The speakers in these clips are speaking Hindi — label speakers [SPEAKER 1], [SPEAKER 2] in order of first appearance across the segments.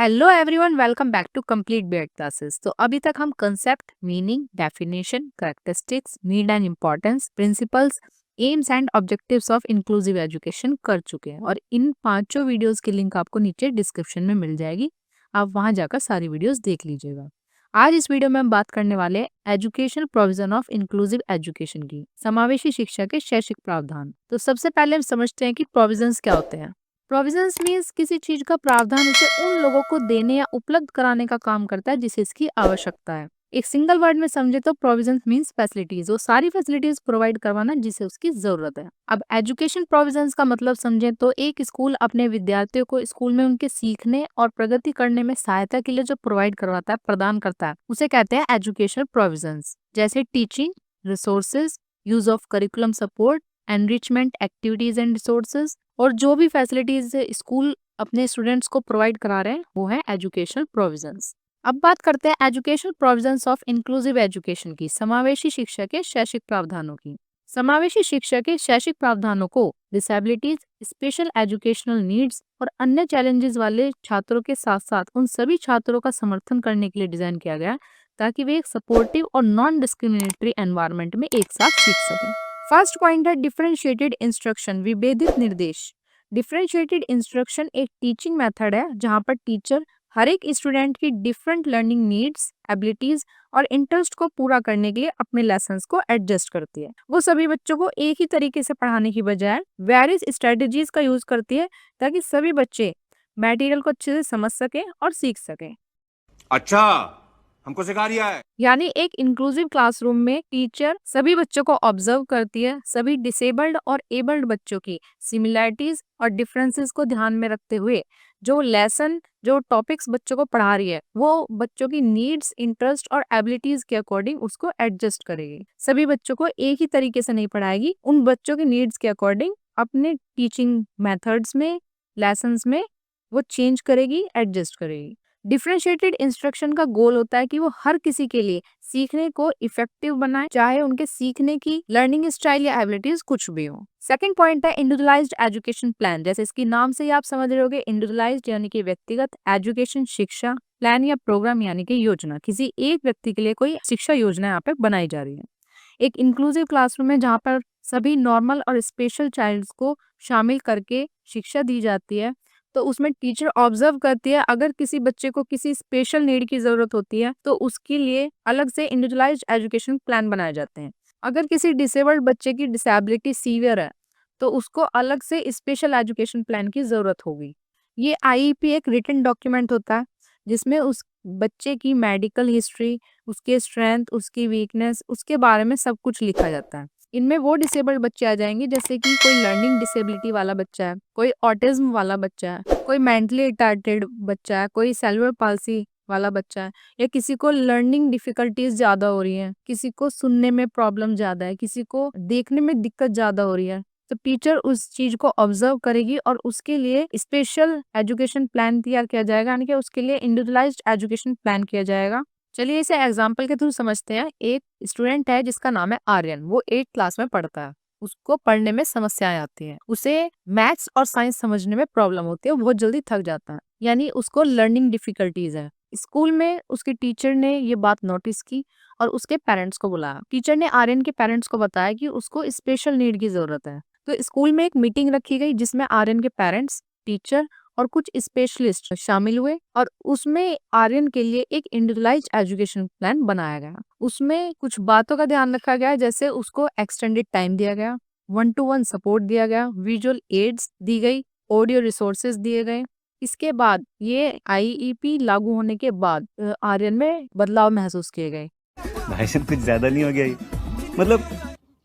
[SPEAKER 1] Hello everyone, welcome back to complete BEd classes. तो अभी तक हम concept, meaning, definition, characteristics, need and importance, principles, aims and objectives of inclusive education कर चुके हैं और इन पांचों वीडियोस की लिंक आपको नीचे डिस्क्रिप्शन में मिल जाएगी। आप वहां जाकर सारी वीडियोस देख लीजिएगा। आज इस वीडियो में हम बात करने वाले हैं education provision of inclusive education की, समावेशी शिक्षा के शैक्षिक प्रावधान। तो सबसे पहले हम समझते हैं कि प्रोविजंस क्या होते हैं। प्रोविजंस मीन्स किसी चीज का प्रावधान उसे उन लोगों को देने या उपलब्ध कराने का काम करता है जिसे इसकी आवश्यकता है। एक सिंगल वर्ड में समझे तो प्रोविजंस मीन्स फैसिलिटीज, वो सारी फैसिलिटीज प्रोवाइड करवाना जिसे उसकी जरूरत है। अब एजुकेशन प्रोविजंस का मतलब समझे तो एक स्कूल अपने विद्यार्थियों को स्कूल में उनके सीखने और प्रगति करने में सहायता के लिए जो प्रोवाइड करवाता है, प्रदान करता है, उसे कहते हैं एजुकेशन प्रोविजंस। जैसे teaching resources, use of curriculum support, enrichment activities and resources, और जो भी फैसिलिटीज स्कूल अपने स्टूडेंट्स को प्रोवाइड करा रहे हैं वो है एजुकेशनल प्रोविजंस। अब बात करते हैं educational provisions of inclusive education की, समावेशी शिक्षा के शैक्षिक प्रावधानों की। समावेशी शिक्षा के शैक्षिक प्रावधानों को डिसेबिलिटीज, स्पेशल एजुकेशनल नीड्स और अन्य चैलेंजेस वाले छात्रों के साथ साथ उन सभी छात्रों का समर्थन करने के लिए डिजाइन किया गया ताकि वे एक सपोर्टिव और नॉन डिस्क्रिमिनेटरी एनवायरनमेंट में एक साथ सीख सकें। फर्स्ट पॉइंट है डिफरेंशिएटेड इंस्ट्रक्शन, विभेदित निर्देश। डिफरेंशिएटेड इंस्ट्रक्शन एक टीचिंग मेथड है जहां पर टीचर हर एक स्टूडेंट की डिफरेंट लर्निंग नीड्स, एबिलिटीज और इंटरेस्ट को पूरा करने के लिए अपने लेसन्स को एडजस्ट करती है। वो सभी बच्चों को एक ही तरीके से पढ़ाने की बजाय वेरियस स्ट्रेटेजीज का यूज करती है ताकि सभी बच्चे मटेरियल को अच्छे से समझ सकें और सीख सकें।
[SPEAKER 2] अच्छा, हमको सिखा रिया है।
[SPEAKER 1] यानी एक इंक्लूसिव क्लासरूम में टीचर सभी बच्चों को ऑब्जर्व करती है, सभी डिसेबल्ड और एबल्ड बच्चों की सिमिलैरिटीज और डिफरेंसेस को ध्यान में रखते हुए जो लेसन, जो टॉपिक्स बच्चों को पढ़ा रही है वो बच्चों की नीड्स, इंटरेस्ट और एबिलिटीज के अकॉर्डिंग उसको एडजस्ट करेगी। सभी बच्चों को एक ही तरीके से नहीं पढ़ाएगी, उन बच्चों की नीड्स के अकॉर्डिंग अपने टीचिंग मेथड्स में, लेसन्स में वो चेंज करेगी, एडजस्ट करेगी। डिफरेंशिएटेड इंस्ट्रक्शन का गोल होता है कि वो हर किसी के लिए सीखने को इफेक्टिव बनाए, चाहे उनके सीखने की लर्निंग स्टाइल या एबिलिटीज कुछ भी हो। सेकंड पॉइंट है इंडिविजुअलाइज्ड एजुकेशन प्लान। जैसे इसकी नाम से ही आप समझ रहे होगे, इंडिविजुअलाइज्ड यानी कि व्यक्तिगत, एजुकेशन शिक्षा, प्लान या प्रोग्राम यानी कि योजना, किसी एक व्यक्ति के लिए कोई शिक्षा योजना यहाँ पे बनाई जा रही है। एक इंक्लूसिव क्लासरूम है जहाँ पर सभी नॉर्मल और स्पेशल चाइल्ड्स को शामिल करके शिक्षा दी जाती है। तो उसमें टीचर ऑब्जर्व करती है, अगर किसी बच्चे को किसी स्पेशल नीड की जरूरत होती है तो उसके लिए अलग से इंडिविजुअलाइज्ड एजुकेशन प्लान बनाए जाते हैं। अगर किसी डिसेबल्ड बच्चे की डिसेबिलिटी सीवियर है तो उसको अलग से स्पेशल एजुकेशन प्लान की जरूरत होगी। ये आईईपी एक रिटन डॉक्यूमेंट होता है जिसमें उस बच्चे की मेडिकल हिस्ट्री, उसके स्ट्रेंथ, उसकी वीकनेस, उसके बारे में सब कुछ लिखा जाता है। इनमें वो डिसेबल्ड बच्चे आ जाएंगे जैसे कि कोई लर्निंग डिसेबिलिटी वाला बच्चा है, कोई ऑटिज्म वाला बच्चा है, कोई मेंटली रिटार्डेड बच्चा है, कोई सेल्युलर पाल्सी वाला बच्चा है, या किसी को लर्निंग डिफिकल्टीज ज्यादा हो रही है, किसी को सुनने में प्रॉब्लम ज्यादा है, किसी को देखने में दिक्कत ज्यादा हो रही है। तो टीचर उस चीज को ऑब्जर्व करेगी और उसके लिए स्पेशल एजुकेशन प्लान तैयार किया जाएगा, यानी कि उसके लिए इंडिविजुअलाइज्ड एजुकेशन प्लान किया जाएगा। चलिए इसे एग्जाम्पल के थ्रू समझते हैं। एक स्टूडेंट है जिसका नाम है आर्यन, वो 8th क्लास में पढ़ता है। उसको पढ़ने में समस्याएं आती हैं, उसे मैथ्स और साइंस समझने में प्रॉब्लम होती है, वो बहुत जल्दी थक जाता है, यानी उसको लर्निंग डिफिकल्टीज है। स्कूल में उसके टीचर ने ये बात नोटिस की और उसके पेरेंट्स को बुलाया। टीचर ने आर्यन के पेरेंट्स को बताया कि उसको स्पेशल नीड की जरूरत है। तो स्कूल में एक मीटिंग रखी गई जिसमें आर्यन के पेरेंट्स, टीचर और कुछ स्पेशलिस्ट शामिल हुए और उसमें आर्यन के लिए एक इंडिविजुअलाइज्ड एजुकेशन प्लान बनाया गया। उसमें कुछ बातों का ध्यान रखा गया, जैसे उसको एक्सटेंडेड टाइम दिया गया, 1-to-1 सपोर्ट दिया गया, विजुअल एड्स दी गई, ऑडियो रिसोर्सेज दिए गए। इसके बाद ये आईईपी लागू होने के बाद आर्यन में बदलाव महसूस किए गए।
[SPEAKER 2] भाई साहब कुछ ज्यादा नहीं हो गया ये? मतलब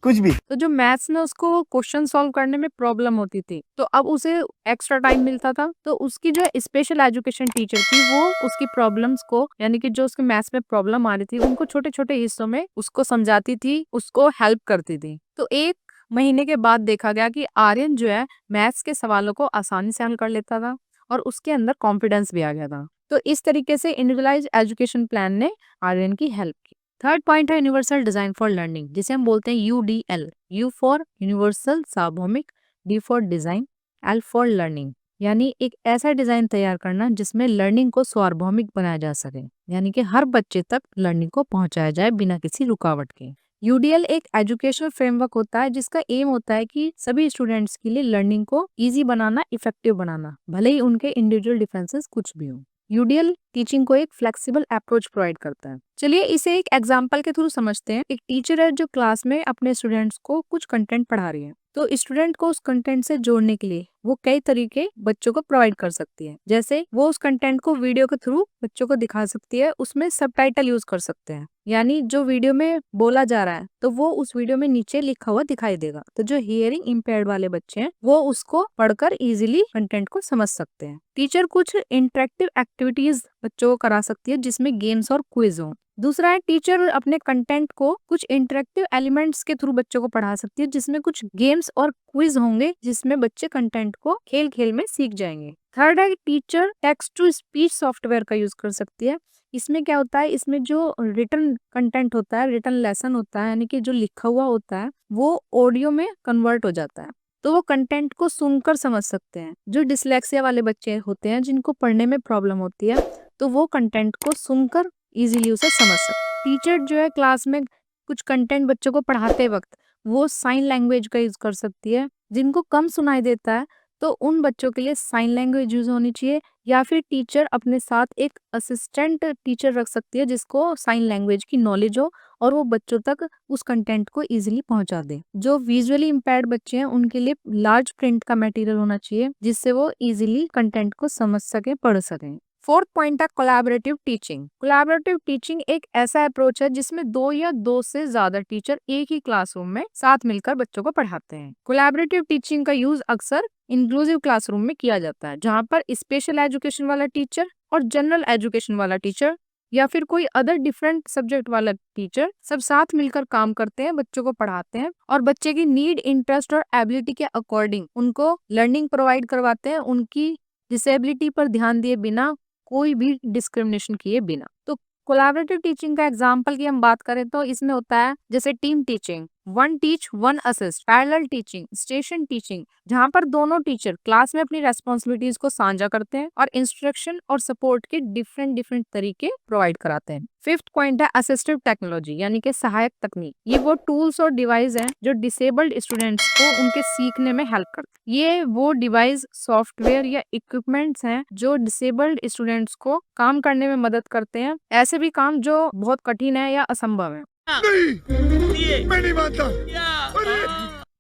[SPEAKER 2] कुछ भी।
[SPEAKER 1] तो जो मैथ्स में उसको क्वेश्चन सॉल्व करने में प्रॉब्लम होती थी तो अब उसे एक्स्ट्रा टाइम मिलता था। तो उसकी जो स्पेशल एजुकेशन टीचर थी वो उसकी प्रॉब्लम्स को, यानी कि जो उसके मैथ्स में प्रॉब्लम आ रही थी उनको छोटे छोटे हिस्सों में उसको समझाती थी, उसको हेल्प करती थी। तो 1 महीने के बाद देखा गया कि आर्यन जो है मैथ्स के सवालों को आसानी से हल कर लेता था और उसके अंदर कॉन्फिडेंस भी आ गया था। तो इस तरीके से इंडिविजुअलाइज्ड एजुकेशन प्लान ने आर्यन की हेल्प की। थर्ड पॉइंट है यूनिवर्सल डिजाइन फॉर लर्निंग, जिसे हम बोलते हैं UDL। यू फॉर यूनिवर्सल सार्वभौमिक, D for design, L for learning. यानी एक ऐसा डिजाइन तैयार करना जिसमें लर्निंग को सार्वभौमिक बनाया जा सके, यानी कि हर बच्चे तक लर्निंग को पहुंचाया जाए बिना किसी रुकावट के। यूडीएल एक एजुकेशनल फ्रेमवर्क होता है जिसका एम होता है कि सभी स्टूडेंट्स के लिए लर्निंग को इजी बनाना, इफेक्टिव बनाना, भले ही उनके इंडिविजुअल डिफरेंसेस कुछ भी हो। यूडीएल टीचिंग को एक फ्लेक्सिबल अप्रोच प्रोवाइड करता है। चलिए इसे एक एग्जांपल के थ्रू समझते हैं। एक टीचर है जो क्लास में अपने स्टूडेंट्स को कुछ कंटेंट पढ़ा रही है, तो स्टूडेंट को उस कंटेंट से जोड़ने के लिए वो कई तरीके बच्चों को प्रोवाइड कर सकती है। जैसे वो उस कंटेंट को वीडियो के थ्रू बच्चों को दिखा सकती है, उसमें सबटाइटल यूज कर सकते हैं, यानी जो वीडियो में बोला जा रहा है तो वो उस वीडियो में नीचे लिखा हुआ दिखाई देगा, तो जो हियरिंग इम्पेयर्ड वाले बच्चे हैं वो उसको पढ़कर इजीली कंटेंट को समझ सकते हैं। टीचर कुछ इंटरेक्टिव एक्टिविटीज बच्चों को करा सकती है जिसमें गेम्स और क्विज हो। दूसरा है, टीचर अपने कंटेंट को कुछ इंटरेक्टिव एलिमेंट्स के थ्रू बच्चों को पढ़ा सकती है जिसमें कुछ गेम्स और क्विज होंगे जिसमें बच्चे कंटेंट को खेल खेल में सीख जाएंगे। थर्ड है, teacher text to speech software का यूज कर सकती है। इसमें क्या होता है, इसमें जो रिटन कंटेंट होता है, रिटन लेसन होता है, यानी कि जो लिखा हुआ होता है वो ऑडियो में कन्वर्ट हो जाता है, तो वो कंटेंट को सुनकर समझ सकते हैं। जो डिसलेक्सिया वाले बच्चे होते हैं जिनको पढ़ने में प्रॉब्लम होती है, तो वो कंटेंट को सुनकर इजीली उसे समझ सकते। टीचर जो है क्लास में कुछ कंटेंट बच्चों को पढ़ाते वक्त वो साइन लैंग्वेज का यूज कर सकती है। जिनको कम सुनाई देता है तो उन बच्चों के लिए साइन लैंग्वेज यूज होनी चाहिए, या फिर टीचर अपने साथ एक असिस्टेंट टीचर रख सकती है जिसको साइन लैंग्वेज की नॉलेज हो और वो बच्चों तक उस कंटेंट को इजीली पहुंचा दे। जो विजुअली इम्पेयर्ड बच्चे हैं उनके लिए लार्ज प्रिंट का मटेरियल होना चाहिए जिससे वो इजीली कंटेंट को समझ सके, पढ़ सकें। फोर्थ पॉइंट है कोलैबोरेटिव टीचिंग। कोलैबोरेटिव टीचिंग एक ऐसा अप्रोच है जिसमें दो या दो से ज्यादा टीचर एक ही क्लासरूम में साथ मिलकर बच्चों को पढ़ाते हैं। कोलैबोरेटिव टीचिंग का यूज अक्सर इंक्लूसिव क्लासरूम में किया जाता है, जहाँ पर स्पेशल एजुकेशन वाला टीचर और जनरल एजुकेशन वाला टीचर या फिर कोई अदर डिफरेंट सब्जेक्ट वाला टीचर सब साथ मिलकर काम करते हैं, बच्चों को पढ़ाते हैं और बच्चे की नीड, इंटरेस्ट और एबिलिटी के अकॉर्डिंग उनको लर्निंग प्रोवाइड करवाते हैं, उनकी डिसेबिलिटी पर ध्यान दिए बिना, कोई भी डिस्क्रिमिनेशन किए बिना। तो कोलैबोरेटिव टीचिंग का एग्जांपल की हम बात करें तो इसमें होता है जैसे team teaching, one teach one assist, parallel teaching, station teaching, जहाँ पर दोनों टीचर क्लास में अपनी रेस्पॉन्सिबिलिटीज को साझा करते हैं और इंस्ट्रक्शन और सपोर्ट के डिफरेंट डिफरेंट तरीके प्रोवाइड कराते हैं। फिफ्थ पॉइंट है असिस्टिव टेक्नोलॉजी, यानी कि सहायक तकनीक। ये वो टूल्स और डिवाइस हैं जो डिसेबल्ड स्टूडेंट्स को उनके सीखने में हेल्प करते हैं। ये वो डिवाइस, सॉफ्टवेयर या इक्विपमेंट्स हैं जो डिसेबल्ड स्टूडेंट्स को काम करने में मदद करते हैं, ऐसे भी काम जो बहुत कठिन है या असंभव है।
[SPEAKER 3] नहीं, मैं नहीं मानता।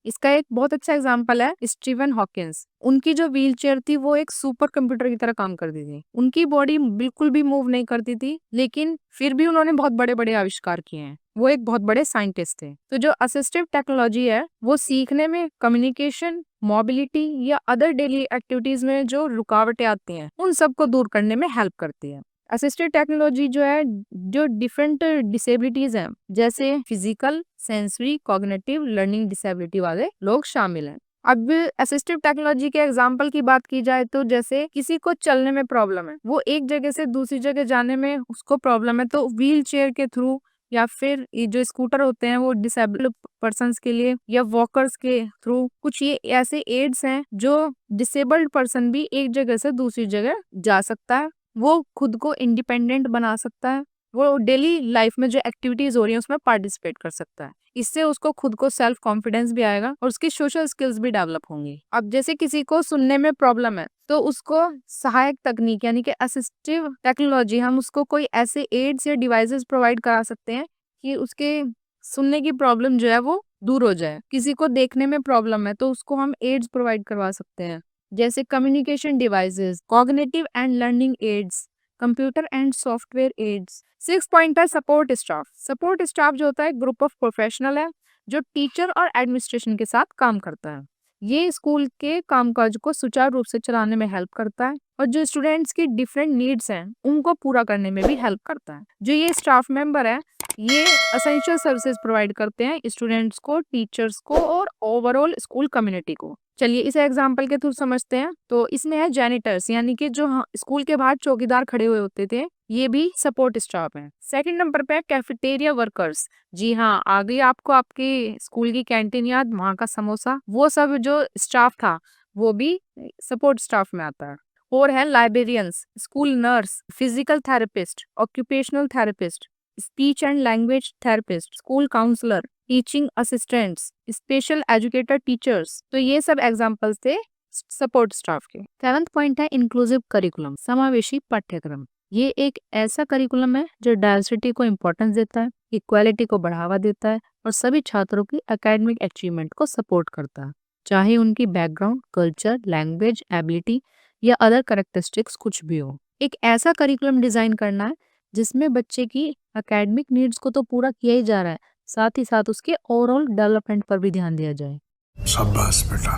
[SPEAKER 1] इसका एक बहुत अच्छा एग्जांपल है स्टीवन हॉकिंस। उनकी जो व्हील चेयर थी वो एक सुपर कंप्यूटर की तरह काम करती थी। उनकी बॉडी बिल्कुल भी मूव नहीं करती थी, लेकिन फिर भी उन्होंने बहुत बड़े बड़े आविष्कार किए हैं। वो एक बहुत बड़े साइंटिस्ट थे। तो जो असिस्टिव टेक्नोलॉजी है वो सीखने में, कम्युनिकेशन, मोबिलिटी या अदर डेली एक्टिविटीज में जो रुकावटें आती हैं उन सबको दूर करने में हेल्प करती है। असिस्टिव टेक्नोलॉजी जो है, जो डिफरेंट डिसेबिलिटीज हैं जैसे physical, sensory, cognitive, learning disability वाले लोग शामिल हैं। अब असिस्टिव टेक्नोलॉजी के एग्जांपल की बात की जाए तो जैसे किसी को चलने में प्रॉब्लम है, वो एक जगह से दूसरी जगह जाने में उसको प्रॉब्लम है, तो व्हील चेयर के थ्रू या फिर ये जो स्कूटर होते हैं वो डिसेबल्ड पर्सन्स के लिए, या वॉकर्स के थ्रू, कुछ ये ऐसे एड्स हैं जो डिसेबल्ड पर्सन भी एक जगह से दूसरी जगह जा सकता है, वो खुद को इंडिपेंडेंट बना सकता है, वो डेली लाइफ में जो एक्टिविटीज हो रही है उसमें पार्टिसिपेट कर सकता है। इससे उसको खुद को सेल्फ कॉन्फिडेंस भी आएगा और उसकी सोशल स्किल्स भी डेवलप होंगी। अब जैसे किसी को सुनने में प्रॉब्लम है तो उसको सहायक तकनीक यानी कि असिस्टिव टेक्नोलॉजी, हम उसको कोई ऐसे एड्स या डिवाइसेस प्रोवाइड करा सकते हैं कि उसके सुनने की प्रॉब्लम जो है वो दूर हो जाए। किसी को देखने में प्रॉब्लम है तो उसको हम एड्स प्रोवाइड करवा सकते हैं, जैसे communication devices, cognitive and learning aids, computer and software aids. Six point है सपोर्ट स्टाफ। सपोर्ट स्टाफ जो होता है ग्रुप ऑफ प्रोफेशनल है जो टीचर और एडमिनिस्ट्रेशन के साथ काम करता है। ये स्कूल के कामकाज को सुचारू रूप से चलाने में हेल्प करता है और जो स्टूडेंट्स की डिफरेंट नीड्स हैं उनको पूरा करने में भी हेल्प करता है। जो ये स्टाफ मेंबर है ये असेंशियल सर्विसेज प्रोवाइड करते हैं स्टूडेंट्स को, टीचर्स को और ओवरऑल स्कूल कम्युनिटी को। चलिए इसे एग्जाम्पल के थ्रू समझते हैं। तो इसमें है जैनिटर्स, यानी कि जो स्कूल के बाहर चौकीदार खड़े हुए होते थे, ये भी सपोर्ट स्टाफ है। सेकंड नंबर पे कैफेटेरिया वर्कर्स। जी हाँ, आगे आपको आपके स्कूल की कैंटीन याद, वहाँ का समोसा, वो सब जो स्टाफ था वो भी सपोर्ट स्टाफ में आता है। और है librarians, school nurse, physical therapist, occupational therapist, speech and language therapist, school counsellor, teaching assistants, special educator teachers. तो ये सब एग्जांपल्स थे सपोर्ट स्टाफ के। 7th पॉइंट है इंक्लूसिव करिकुलम, समावेशी पाठ्यक्रम। ये एक ऐसा करिकुलम है जो डाइवर्सिटी को इम्पोर्टेंस देता है, इक्वालिटी को बढ़ावा देता है और सभी छात्रों की एकेडमिक अचीवमेंट को सपोर्ट करता है, चाहे उनकी बैकग्राउंड, कल्चर, लैंग्वेज, एबिलिटी या अदर कैरेक्टरिस्टिक्स कुछ भी हो। एक ऐसा करिकुलम डिजाइन करना है जिसमें बच्चे की एकेडमिक नीड्स को तो पूरा किया ही जा रहा है, साथ ही साथ उसके ओवरऑल डेवलपमेंट पर भी ध्यान दिया जाए।
[SPEAKER 3] शाबाश बेटा,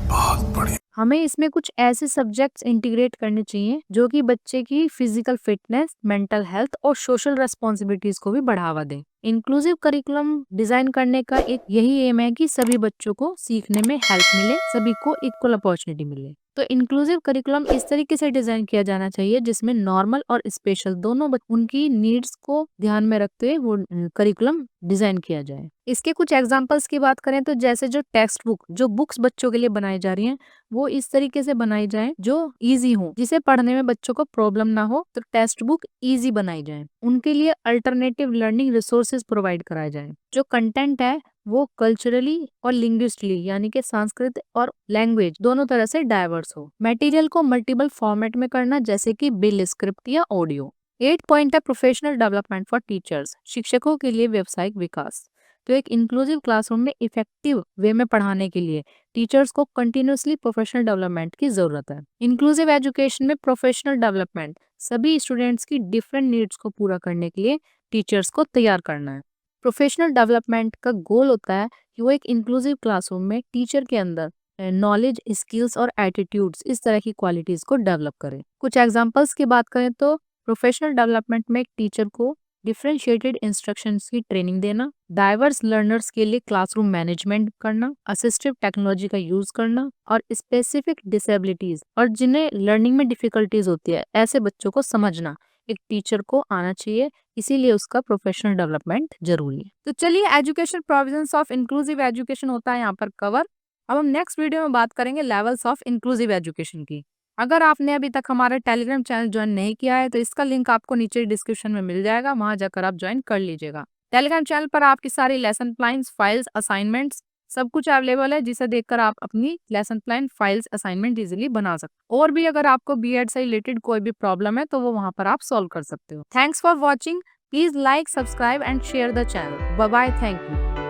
[SPEAKER 3] बहुत बढ़िया।
[SPEAKER 1] हमें इसमें कुछ ऐसे सब्जेक्ट्स इंटीग्रेट करने चाहिए जो कि बच्चे की फिजिकल फिटनेस, मेंटल हेल्थ और सोशल रेस्पॉन्सिबिलिटीज को भी बढ़ावा दें। इंक्लूसिव करिकुलम डिजाइन करने का एक यही एम है कि सभी बच्चों को सीखने में हेल्प मिले, सभी को इक्वल अपॉर्चुनिटी मिले। तो इंक्लूसिव करिकुलम इस तरीके से डिजाइन किया जाना चाहिए जिसमें नॉर्मल और स्पेशल दोनों उनकी नीड्स को ध्यान में रखते हुए वो करिकुलम डिजाइन किया जाए। इसके कुछ एग्जांपल्स की बात करें तो जैसे जो टेक्स्ट बुक, जो बुक्स बच्चों के लिए बनाई जा रही हैं, वो इस तरीके से बनाई जाए जो इजी हो, जिसे पढ़ने में बच्चों को प्रॉब्लम ना हो। तो टेक्स्ट बुक इजी बनाई जाए। उनके लिए अल्टरनेटिव लर्निंग रिसोर्सेज प्रोवाइड कराए जाए। जो कंटेंट है वो कल्चरली और लिंग्विस्टिकली यानी कि संस्कृत और लैंग्वेज दोनों तरह से डाइवर्स हो। मटेरियल को मल्टीपल फॉर्मेट में करना जैसे कि बिल, स्क्रिप्ट या ऑडियो। 8 पॉइंट है प्रोफेशनल डेवलपमेंट फॉर टीचर्स, शिक्षकों के लिए व्यावसायिक विकास। तो एक इंक्लूसिव क्लासरूम में इफेक्टिव वे में पढ़ाने के लिए टीचर्स को कंटिन्यूअसली प्रोफेशनल डेवलपमेंट की जरूरत है। इंक्लूसिव एजुकेशन में प्रोफेशनल डेवलपमेंट सभी स्टूडेंट्स की डिफरेंट नीड्स को पूरा करने के लिए टीचर्स को तैयार करना है। प्रोफेशनल डेवलपमेंट का गोल होता है कि वो एक इंक्लूसिव क्लासरूम में टीचर के अंदर नॉलेज, स्किल्स और एटीट्यूड्स, इस तरह की क्वालिटीज को डेवलप करे। कुछ एग्जांपल्स की बात करें तो प्रोफेशनल डेवलपमेंट में एक टीचर को डिफरेंशिएटेड इंस्ट्रक्शंस की ट्रेनिंग देना, डाइवर्स लर्नर्स के लिए क्लासरूम मैनेजमेंट करना, असिस्टिव टेक्नोलॉजी का यूज करना और स्पेसिफिक डिसेबिलिटीज और जिन्हें लर्निंग में डिफिकल्टीज होती है ऐसे बच्चों को समझना एक टीचर को आना चाहिए, इसीलिए उसका प्रोफेशनल डेवलपमेंट जरूरी है। तो चलिए, education provisions of inclusive education होता है यहाँ पर कवर। अब हम नेक्स्ट वीडियो में बात करेंगे लेवल्स ऑफ इंक्लूसिव एजुकेशन की। अगर आपने अभी तक हमारा टेलीग्राम चैनल ज्वाइन नहीं किया है तो इसका लिंक आपको नीचे डिस्क्रिप्शन में मिल जाएगा, वहां जाकर आप ज्वाइन कर लीजिएगा। टेलीग्राम चैनल पर आपकी सारी लेसन प्लान्स, फाइल्स, असाइनमेंट्स सब कुछ अवेलेबल है, जिसे देखकर आप अपनी lesson plan, files, assignment easily बना सकते हो। और भी अगर आपको बीएड से रिलेटेड कोई भी प्रॉब्लम है तो वो वहां पर आप सॉल्व कर सकते हो। Thanks for watching. Please like, subscribe and share the channel. Bye bye, thank you.